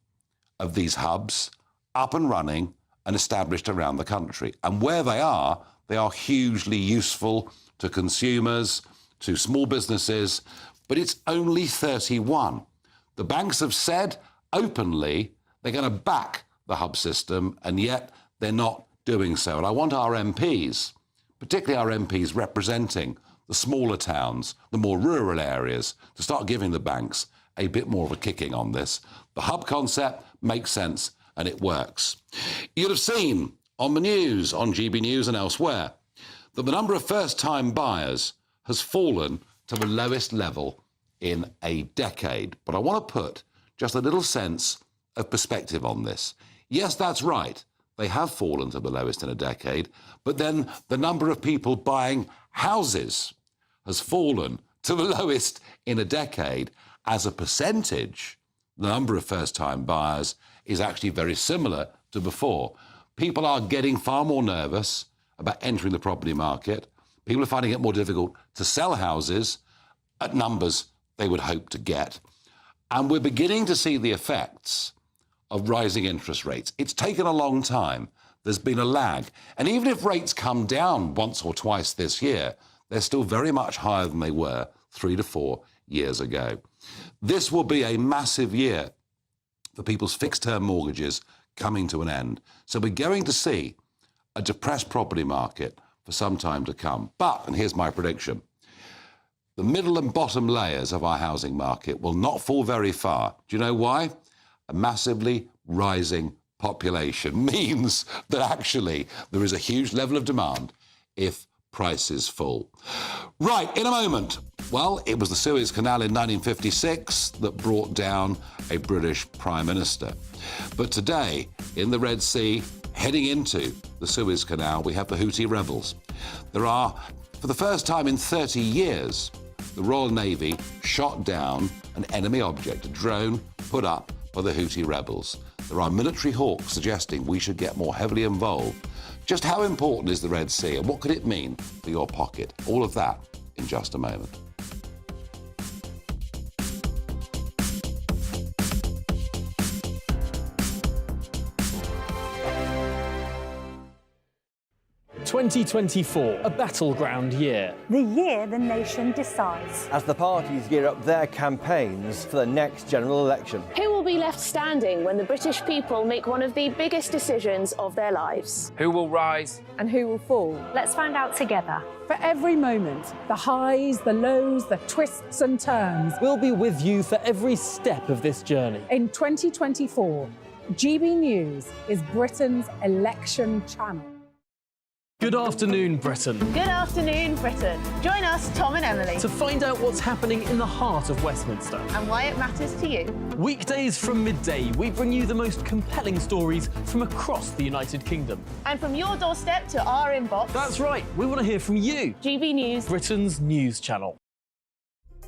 of these hubs up and running and established around the country. And where they are hugely useful to consumers, to small businesses, but it's only 31. The banks have said openly they're going to back the hub system, and yet they're not doing so. And I want our MPs, particularly our MPs representing the smaller towns, the more rural areas, to start giving the banks a bit more of a kicking on this. The hub concept makes sense and it works. You'll have seen on the news, on GB News and elsewhere, that the number of first-time buyers has fallen to the lowest level in a decade. But I want to put just a little sense of perspective on this. Yes, that's right. They have fallen to the lowest in a decade, but then the number of people buying houses has fallen to the lowest in a decade. As a percentage, the number of first-time buyers is actually very similar to before. People are getting far more nervous about entering the property market. People are finding it more difficult to sell houses at numbers they would hope to get. And we're beginning to see the effects of rising interest rates. It's taken a long time. There's been a lag. And even if rates come down once or twice this year, they're still very much higher than they were 3 to 4 years ago. This will be a massive year for people's fixed-term mortgages coming to an end. So we're going to see a depressed property market for some time to come. But, and here's my prediction, the middle and bottom layers of our housing market will not fall very far. Do you know why? A massively rising population means that actually there is a huge level of demand if prices fall. Right, in a moment. Well, it was the Suez Canal in 1956 that brought down a British Prime Minister. But today, in the Red Sea, heading into the Suez Canal, we have the Houthi rebels. There are, for the first time in 30 years, the Royal Navy shot down an enemy object, a drone put up by the Houthi rebels. There are military hawks suggesting we should get more heavily involved. Just how important is the Red Sea and what could it mean for your pocket? All of that in just a moment. ...2024, a battleground year. The year the nation decides. As the parties gear up their campaigns for the next general election. Who will be left standing when the British people make one of the biggest decisions of their lives? Who will rise? And who will fall? Let's find out together. For every moment, the highs, the lows, the twists and turns. We'll be with you for every step of this journey. In 2024, GB News is Britain's election channel. Good afternoon, Britain. Good afternoon, Britain. Join us, Tom and Emily, To find out what's happening in the heart of Westminster. and why it matters to you. Weekdays from midday, we bring you the most compelling stories from across the United Kingdom. And from your doorstep to our inbox. That's right, we want to hear from you. GB News, Britain's news channel.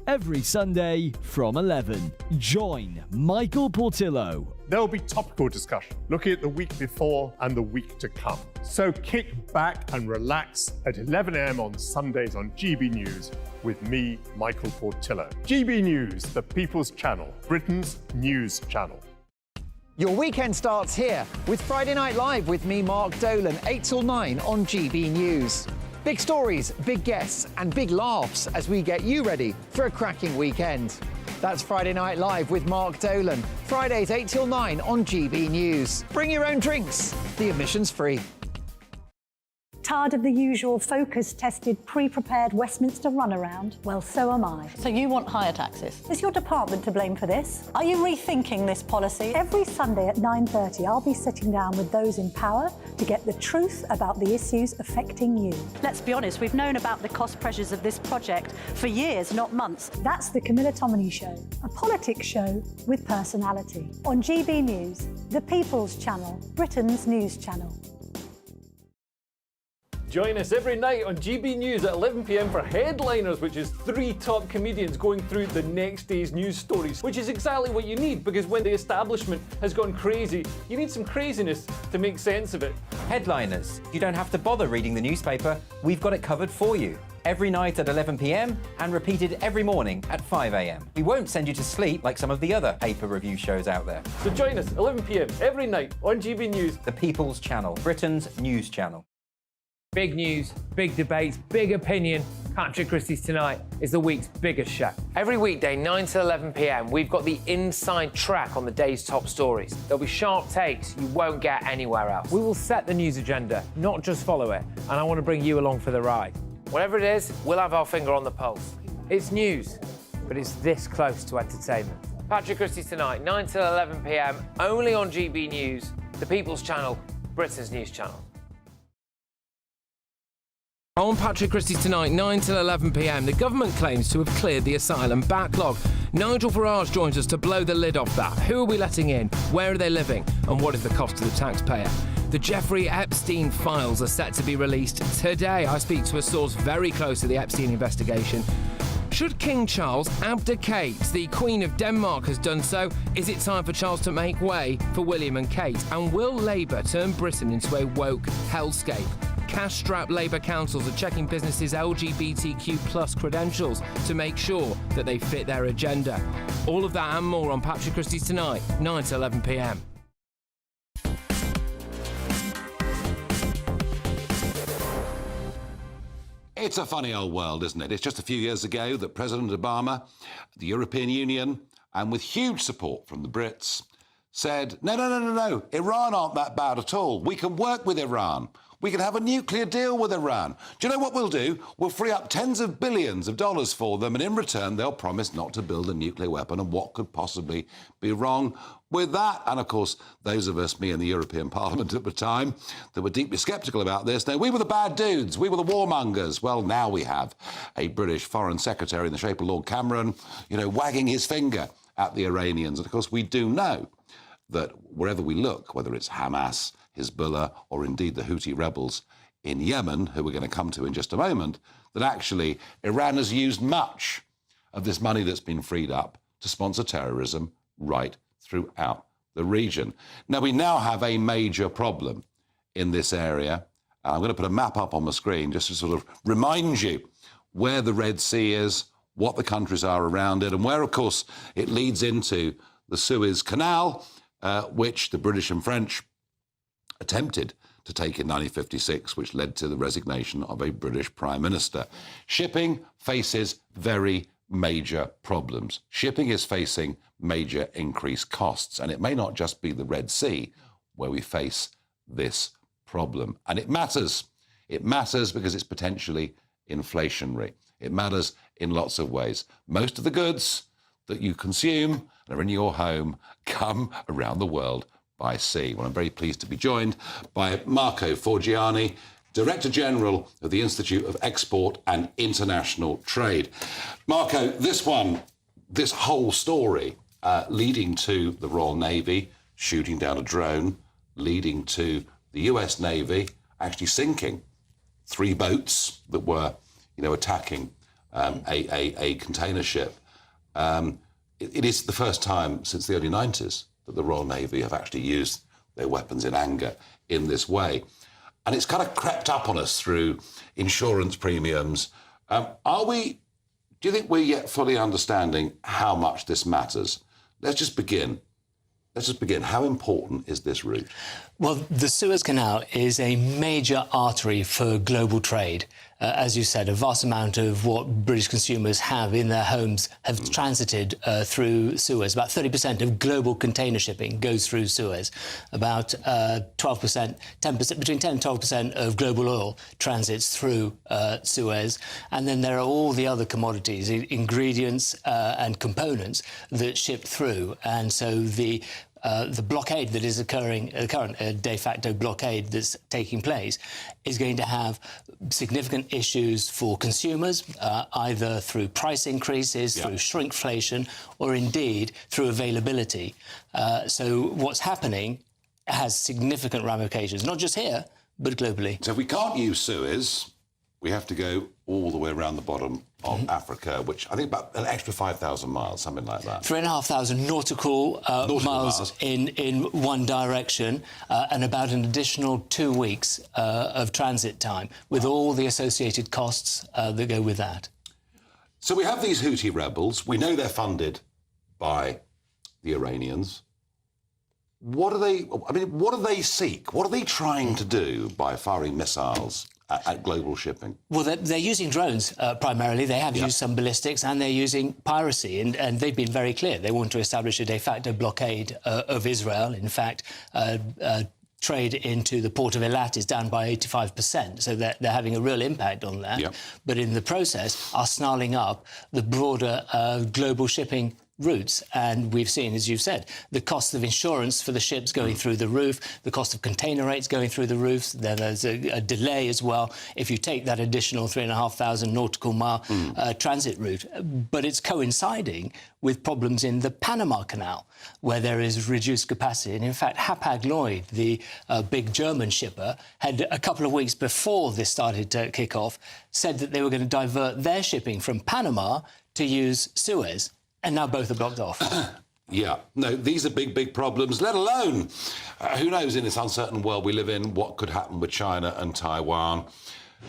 Every Sunday from 11, join Michael Portillo. There'll be topical discussion, looking at the week before and the week to come. So kick back and relax at 11 a.m. on Sundays on GB News with me, Michael Portillo. GB News, the People's Channel, Britain's news channel. Your weekend starts here with Friday Night Live with me, Mark Dolan, 8 till 9 on GB News. Big stories, big guests and big laughs as we get you ready for a cracking weekend. That's Friday Night Live with Mark Dolan, Fridays 8 till 9 on GB News. Bring your own drinks, the admission's free. Tired of the usual focus-tested, pre-prepared Westminster runaround? Well, so am I. So you want higher taxes? Is your department to blame for this? Are you rethinking this policy? Every Sunday at 9:30, I'll be sitting down with those in power to get the truth about the issues affecting you. Let's be honest, we've known about the cost pressures of this project for years, not months. That's the Camilla Tominey Show, a politics show with personality. On GB News, the People's Channel, Britain's news channel. Join us every night on GB News at 11 p.m. for Headliners, which is 3 top comedians going through the next day's news stories, which is exactly what you need, because when the establishment has gone crazy, you need some craziness to make sense of it. Headliners. You don't have to bother reading the newspaper. We've got it covered for you. Every night at 11 p.m. and repeated every morning at 5 a.m. We won't send you to sleep like some of the other paper review shows out there. So join us 11 p.m. every night on GB News. The People's Channel, Britain's news channel. Big news, big debates, big opinion. Patrick Christie's Tonight is the week's biggest show. Every weekday, 9 to 11 p.m, we've got the inside track on the day's top stories. There'll be sharp takes you won't get anywhere else. We will set the news agenda, not just follow it, and I want to bring you along for the ride. Whatever it is, we'll have our finger on the pulse. It's news, but it's this close to entertainment. Patrick Christie's Tonight, 9 to 11 p.m, only on GB News, the People's Channel, Britain's news channel. On Patrick Christie's Tonight, 9 till 11 p.m, the government claims to have cleared the asylum backlog. Nigel Farage joins us to blow the lid off that. Who are we letting in? Where are they living? And what is the cost to the taxpayer? The Jeffrey Epstein files are set to be released today. I speak to a source very close to the Epstein investigation. Should King Charles abdicate? The Queen of Denmark has done so. Is it time for Charles to make way for William and Kate? And will Labour turn Britain into a woke hellscape? Cash-strapped Labour councils are checking businesses' LGBTQ plus credentials to make sure that they fit their agenda. All of that and more on Patrick Christie's Tonight, 9 to 11 p.m. It's a funny old world, isn't it? It's just a few years ago that President Obama, the European Union, and with huge support from the Brits, said, no, Iran aren't that bad at all. We can work with Iran. We can have a nuclear deal with Iran. Do you know what we'll do? We'll free up tens of billions of dollars for them, and in return, they'll promise not to build a nuclear weapon. And what could possibly be wrong with that? And of course, those of us, me and the European Parliament at the time, that were deeply sceptical about this, we were the bad dudes. We were the warmongers. Well, now we have a British Foreign Secretary in the shape of Lord Cameron, wagging his finger at the Iranians. And of course, we do know that wherever we look, whether it's Hamas, Hezbollah, or indeed the Houthi rebels in Yemen, who we're going to come to in just a moment, that actually Iran has used much of this money that's been freed up to sponsor terrorism right throughout the region. Now, we now have a major problem in this area. I'm going to put a map up on the screen just to sort of remind you where the Red Sea is, what the countries are around it, and where, of course, it leads into the Suez Canal, which the British and French attempted to take in 1956, which led to the resignation of a British Prime Minister. Shipping faces very major problems. Shipping is facing major increased costs, and it may not just be the Red Sea where we face this problem. And it matters. It matters because it's potentially inflationary. It matters in lots of ways. Most of the goods that you consume and are in your home come around the world by sea. Well, I'm very pleased to be joined by Marco Forgiani, Director General of the Institute of Export and International Trade. Marco, this whole story leading to the Royal Navy shooting down a drone, leading to the US Navy actually sinking 3 boats that were, attacking a container ship. It is the first time since the early 90s that the Royal Navy have actually used their weapons in anger in this way. And it's kind of crept up on us through insurance premiums. Do you think we're yet fully understanding how much this matters? Let's just begin. How important is this route? Well, the Suez Canal is a major artery for global trade. As you said, a vast amount of what British consumers have in their homes have transited through Suez. About 30% of global container shipping goes through Suez. About 12%, 10%, between 10 and 12% of global oil transits through Suez. And then there are all the other commodities, ingredients and components that ship through. And so the blockade that is occurring, the current de facto blockade that's taking place, is going to have significant issues for consumers, either through price increases, through shrinkflation, or indeed through availability. So what's happening has significant ramifications, not just here, but globally. So if we can't use Suez, we have to go all the way around the bottom of Africa, which I think about an extra 5,000 miles, something like that. 3,500 nautical miles in one direction, and about an additional 2 weeks of transit time, with all the associated costs that go with that. So we have these Houthi rebels. We know they're funded by the Iranians. What do they seek? What are they trying to do by firing missiles at global shipping? Well, they're using drones primarily. They have used some ballistics, and they're using piracy, and they've been very clear. They want to establish a de facto blockade of Israel. In fact, trade into the port of Eilat is down by 85%, so they're having a real impact on that. But in the process are snarling up the broader global shipping routes. And we've seen, as you've said, the cost of insurance for the ships going through the roof, the cost of container rates going through the roofs. Then there's a delay as well if you take that additional 3,500 nautical mile transit route. But it's coinciding with problems in the Panama Canal, where there is reduced capacity. And in fact, Hapag-Lloyd, the big German shipper, had a couple of weeks before this started to kick off, said that they were going to divert their shipping from Panama to use Suez. And now both are blocked off. No, these are big problems, let alone, who knows, in this uncertain world we live in, what could happen with China and Taiwan.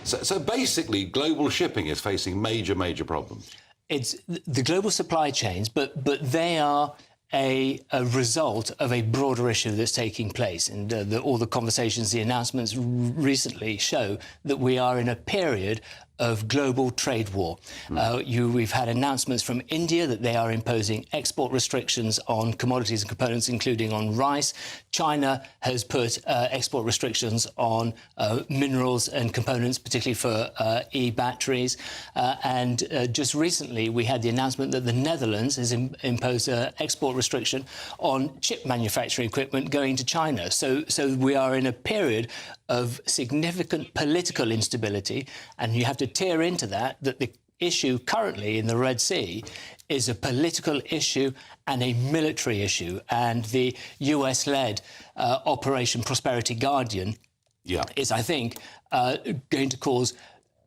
So basically, global shipping is facing major problems. It's the global supply chains, but they are a result of a broader issue that's taking place. And all the conversations, the announcements recently show that we are in a period of global trade war. We've had announcements from India that they are imposing export restrictions on commodities and components, including on rice. China has put export restrictions on minerals and components, particularly for e-batteries. And just recently, we had the announcement that the Netherlands has imposed an export restriction on chip manufacturing equipment going to China. So we are in a period of significant political instability, and you have to tear into that the issue currently in the Red Sea is a political issue and a military issue. And the US-led Operation Prosperity Guardian is, I think, going to cause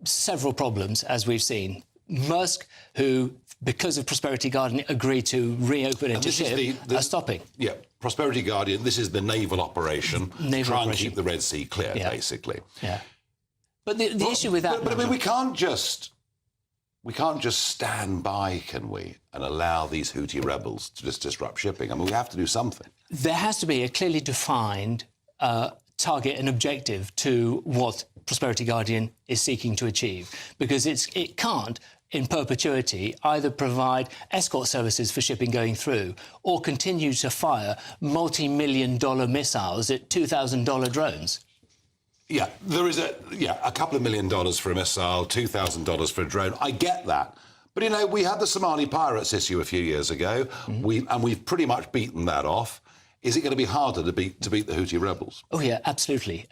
several problems, as we've seen. Maersk, who, because of Prosperity Guardian, agreed to reopen into ship, are stopping. Prosperity Guardian, this is the naval operation. Try and keep the Red Sea clear, basically. But the issue with that... But I mean, we can't just stand by, can we, and allow these Houthi rebels to just disrupt shipping? I mean, we have to do something. There has to be a clearly defined target and objective to what Prosperity Guardian is seeking to achieve, because it can't, in perpetuity, either provide escort services for shipping going through or continue to fire multi-million-dollar missiles at $2,000 drones. There is a couple of $1 million for a missile, $2,000 for a drone. I get that. But, we had the Somali pirates issue a few years ago, and we've pretty much beaten that off. Is it going to be harder to beat the Houthi rebels? Oh, yeah, absolutely,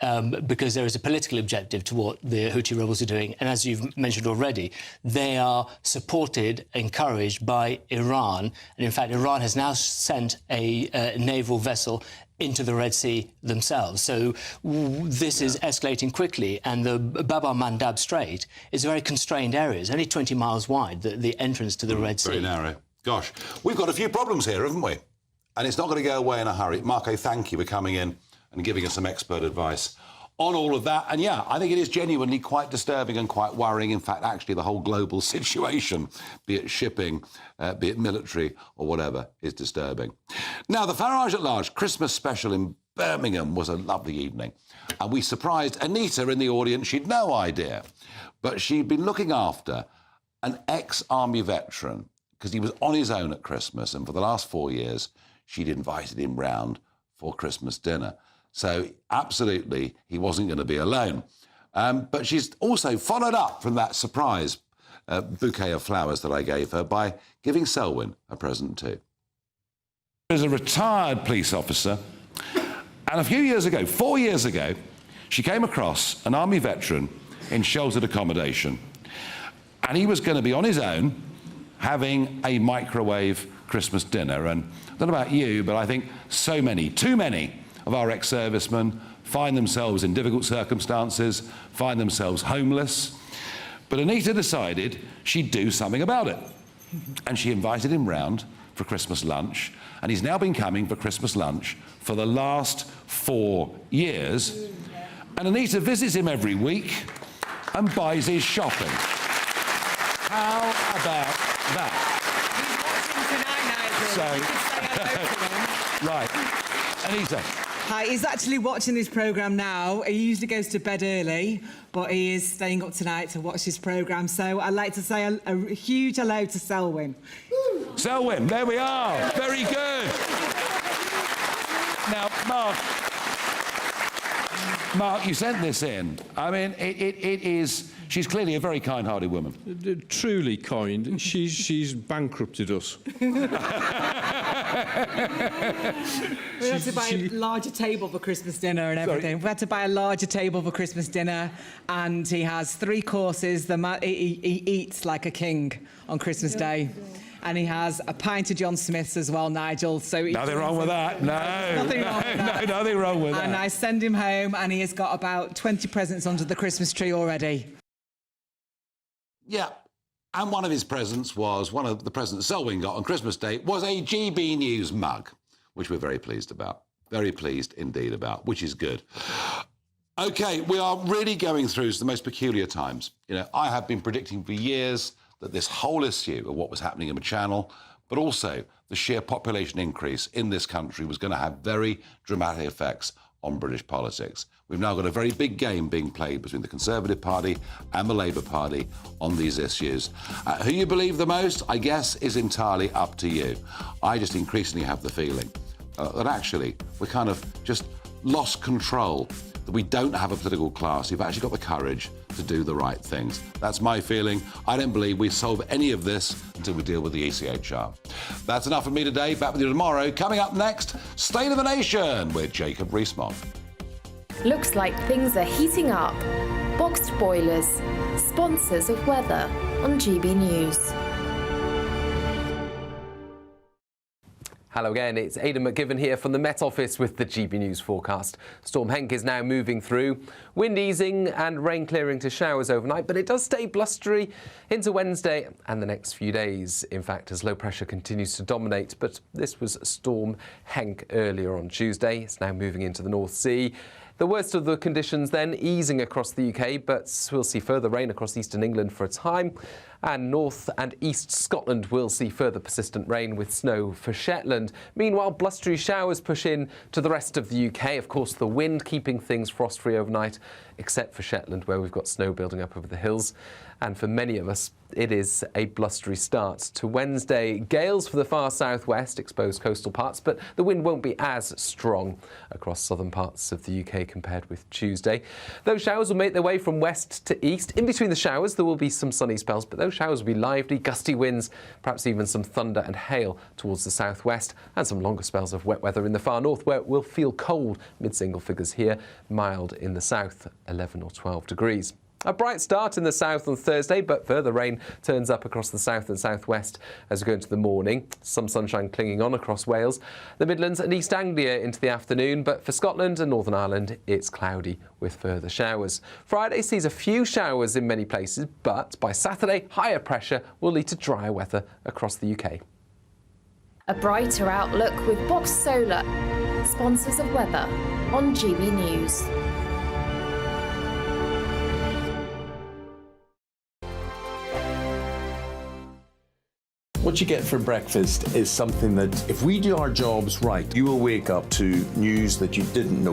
because there is a political objective to what the Houthi rebels are doing. And as you've mentioned already, they are supported, encouraged by Iran. And in fact, Iran has now sent a naval vessel into the Red Sea themselves. So this is escalating quickly, and the Bab al-Mandab Strait is a very constrained area. It's only 20 miles wide, the entrance to the Red Sea. Very narrow. Gosh, we've got a few problems here, haven't we? And it's not going to go away in a hurry. Marco, thank you for coming in and giving us some expert advice on all of that. And yeah, I think it is genuinely quite disturbing and quite worrying. In fact, actually, the whole global situation, be it shipping, be it military or whatever, is disturbing. Now, the Farage at Large Christmas special in Birmingham was a lovely evening. And we surprised Anita in the audience. She'd no idea. But she'd been looking after an ex-army veteran because he was on his own at Christmas. And for the last 4 years, she'd invited him round for Christmas dinner. So, absolutely, he wasn't going to be alone. But she's also followed up from that surprise bouquet of flowers that I gave her by giving Selwyn a present too. As a retired police officer, and a few years ago, 4 years ago, she came across an army veteran in sheltered accommodation. And he was going to be on his own having a microwave Christmas dinner. And I don't know about you, but I think too many of our ex-servicemen find themselves in difficult circumstances, find themselves homeless. But Anita decided she'd do something about it. And she invited him round for Christmas lunch, and he's now been coming for Christmas lunch for the last 4 years. And Anita visits him every week and buys his shopping. How about that? Right, Anita. Hi, he's actually watching this programme now. He usually goes to bed early, but he is staying up tonight to watch this programme. So I'd like to say a huge hello to Selwyn. Selwyn, there we are. Very good. Now, Mark, you sent this in. I mean, it is... She's clearly a very kind-hearted woman. Truly kind. She's bankrupted us. We had to buy a larger table for Christmas dinner and everything. Sorry? We had to buy a larger table for Christmas dinner, and he has 3 courses. He eats like a king on Christmas Day. And he has a pint of John Smith's as well, Nigel. So nothing wrong with that. Nothing wrong with that. And I send him home, and he has got about 20 presents under the Christmas tree already. Yeah, and one of his presents was, one of the presents Selwyn got on Christmas Day was a GB News mug, which we're very pleased about. Very pleased indeed about, which is good. OK, we are really going through the most peculiar times. You know, I have been predicting for years that this whole issue of what was happening in the Channel, but also the sheer population increase in this country was going to have very dramatic effects on British politics. We've now got a very big game being played between the Conservative Party and the Labour Party on these issues. Who you believe the most, I guess, is entirely up to you. I just increasingly have the feeling that actually we're kind of just lost control, that we don't have a political class who've actually got the courage to do the right things. That's my feeling. I don't believe we solve any of this until we deal with the ECHR. That's enough from me today. Back with you tomorrow. Coming up next, State of the Nation with Jacob Rees-Mogg. Looks like things are heating up. Boxed boilers, sponsors of weather on GB News. Hello again, it's Aidan McGivern here from the Met Office with the GB News forecast. Storm Henk is now moving through. Wind easing and rain clearing to showers overnight, but it does stay blustery into Wednesday and the next few days. In fact, as low pressure continues to dominate, but this was Storm Henk earlier on Tuesday. It's now moving into the North Sea. The worst of the conditions then easing across the UK, but we'll see further rain across eastern England for a time. And north and east Scotland will see further persistent rain with snow for Shetland. Meanwhile, blustery showers push in to the rest of the UK. Of course, the wind keeping things frost-free overnight, except for Shetland, where we've got snow building up over the hills. And for many of us, it is a blustery start to Wednesday. Gales for the far southwest, exposed coastal parts, but the wind won't be as strong across southern parts of the UK compared with Tuesday. Those showers will make their way from west to east. In between the showers, there will be some sunny spells, but those Showers will be lively, gusty winds, perhaps even some thunder and hail towards the southwest, and some longer spells of wet weather in the far north, where it will feel cold, mid-single figures here, mild in the south, 11 or 12 degrees. A bright start in the south on Thursday, but further rain turns up across the south and southwest as we go into the morning. Some sunshine clinging on across Wales, the Midlands and East Anglia into the afternoon, but for Scotland and Northern Ireland, it's cloudy with further showers. Friday sees a few showers in many places, but by Saturday, higher pressure will lead to drier weather across the UK. A brighter outlook with Box Solar, sponsors of weather on GB News. What you get for breakfast is something that, if we do our jobs right, you will wake up to news that you didn't know.